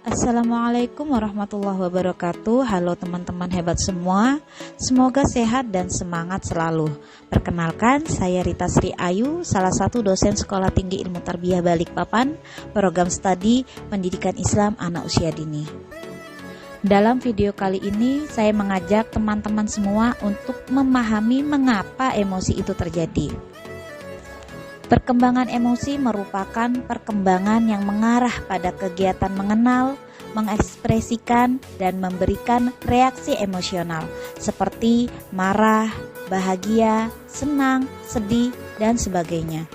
Assalamualaikum warahmatullahi wabarakatuh. Halo teman-teman hebat semua, semoga sehat dan semangat selalu. Perkenalkan, saya Rita Sri Ayu, salah satu dosen Sekolah Tinggi Ilmu Tarbiyah Balikpapan, program studi Pendidikan Islam Anak Usia Dini. Dalam video kali ini, saya mengajak teman-teman semua untuk memahami mengapa emosi itu terjadi. Perkembangan emosi merupakan perkembangan yang mengarah pada kegiatan mengenal, mengekspresikan, dan memberikan reaksi emosional seperti marah, bahagia, senang, sedih, dan sebagainya.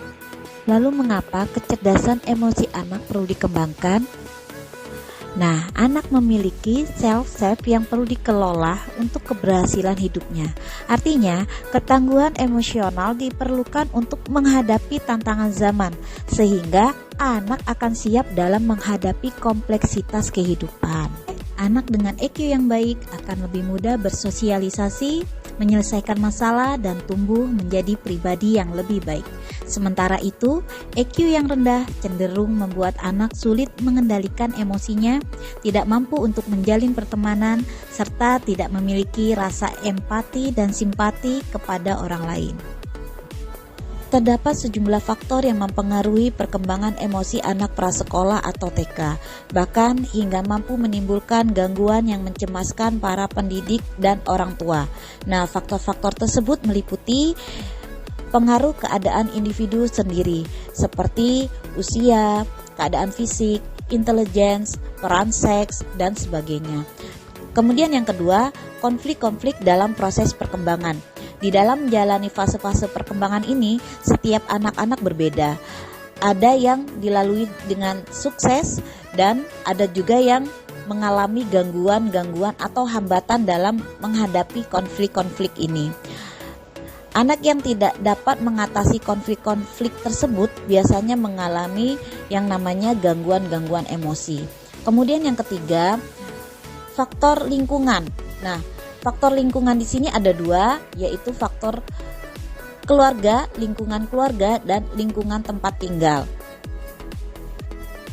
Lalu mengapa kecerdasan emosi anak perlu dikembangkan? Nah, anak memiliki self-self yang perlu dikelola untuk keberhasilan hidupnya. Artinya, ketangguhan emosional diperlukan untuk menghadapi tantangan zaman, sehingga anak akan siap dalam menghadapi kompleksitas kehidupan. Anak dengan EQ yang baik akan lebih mudah bersosialisasi, menyelesaikan masalah, dan tumbuh menjadi pribadi yang lebih baik. Sementara itu, EQ yang rendah cenderung membuat anak sulit mengendalikan emosinya, tidak mampu untuk menjalin pertemanan, serta tidak memiliki rasa empati dan simpati kepada orang lain. Terdapat sejumlah faktor yang mempengaruhi perkembangan emosi anak prasekolah atau TK, bahkan hingga mampu menimbulkan gangguan yang mencemaskan para pendidik dan orang tua. Nah, faktor-faktor tersebut meliputi pengaruh keadaan individu sendiri, seperti usia, keadaan fisik, intelijensi, peran seks, dan sebagainya. Kemudian yang kedua, konflik-konflik dalam proses perkembangan. Di dalam menjalani fase-fase perkembangan ini, setiap anak-anak berbeda. Ada yang dilalui dengan sukses dan ada juga yang mengalami gangguan-gangguan atau hambatan dalam menghadapi konflik-konflik ini. Anak yang tidak dapat mengatasi konflik-konflik tersebut biasanya mengalami yang namanya gangguan-gangguan emosi. Kemudian yang ketiga, faktor lingkungan. Nah, faktor lingkungan di sini ada dua, yaitu faktor keluarga, lingkungan keluarga, dan lingkungan tempat tinggal.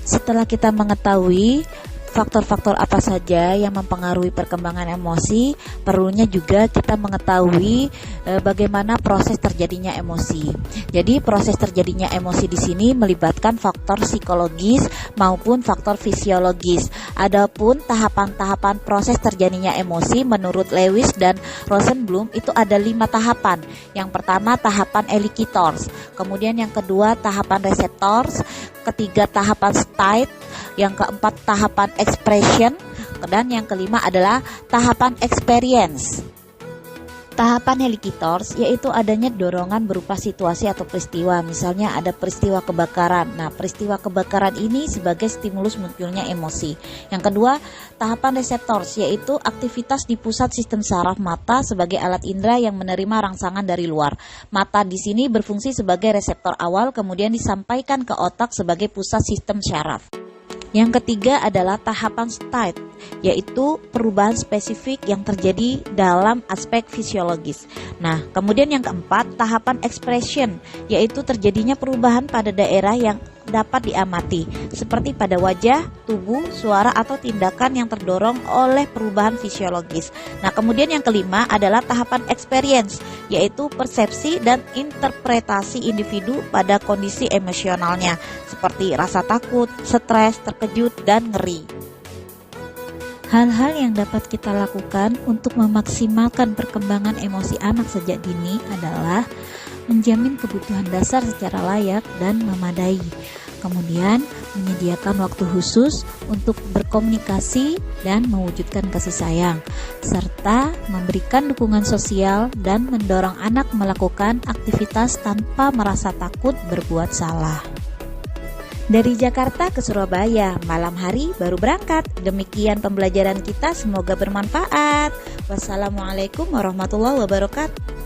Setelah kita mengetahui faktor-faktor apa saja yang mempengaruhi perkembangan emosi, perlunya juga kita mengetahui bagaimana proses terjadinya emosi. Jadi proses terjadinya emosi di sini melibatkan faktor psikologis maupun faktor fisiologis. Adapun tahapan-tahapan proses terjadinya emosi menurut Lewis dan Rosenblum itu ada 5 tahapan. Yang pertama tahapan elicitors, kemudian yang kedua tahapan receptors, ketiga tahapan state, yang keempat tahapan expression, dan yang kelima adalah tahapan experience. Tahapan elicitors yaitu adanya dorongan berupa situasi atau peristiwa, misalnya ada peristiwa kebakaran. Nah, peristiwa kebakaran ini sebagai stimulus munculnya emosi. Yang kedua, tahapan receptors yaitu aktivitas di pusat sistem saraf mata sebagai alat indera yang menerima rangsangan dari luar. Mata di sini berfungsi sebagai reseptor awal, kemudian disampaikan ke otak sebagai pusat sistem syaraf. Yang ketiga adalah tahapan state, yaitu perubahan spesifik yang terjadi dalam aspek fisiologis. Nah, kemudian yang keempat, tahapan expression, yaitu terjadinya perubahan pada daerah yang dapat diamati, seperti pada wajah, tubuh, suara, atau tindakan yang terdorong oleh perubahan fisiologis. Nah, kemudian yang kelima adalah tahapan experience, yaitu persepsi dan interpretasi individu pada kondisi emosionalnya, seperti rasa takut, stres, terkejut, dan ngeri. Hal-hal yang dapat kita lakukan untuk memaksimalkan perkembangan emosi anak sejak dini adalah menjamin kebutuhan dasar secara layak dan memadai. Kemudian, menyediakan waktu khusus untuk berkomunikasi dan mewujudkan kasih sayang, serta memberikan dukungan sosial dan mendorong anak melakukan aktivitas tanpa merasa takut berbuat salah. Dari Jakarta ke Surabaya, malam hari baru berangkat. Demikian pembelajaran kita, semoga bermanfaat. Wassalamualaikum warahmatullahi wabarakatuh.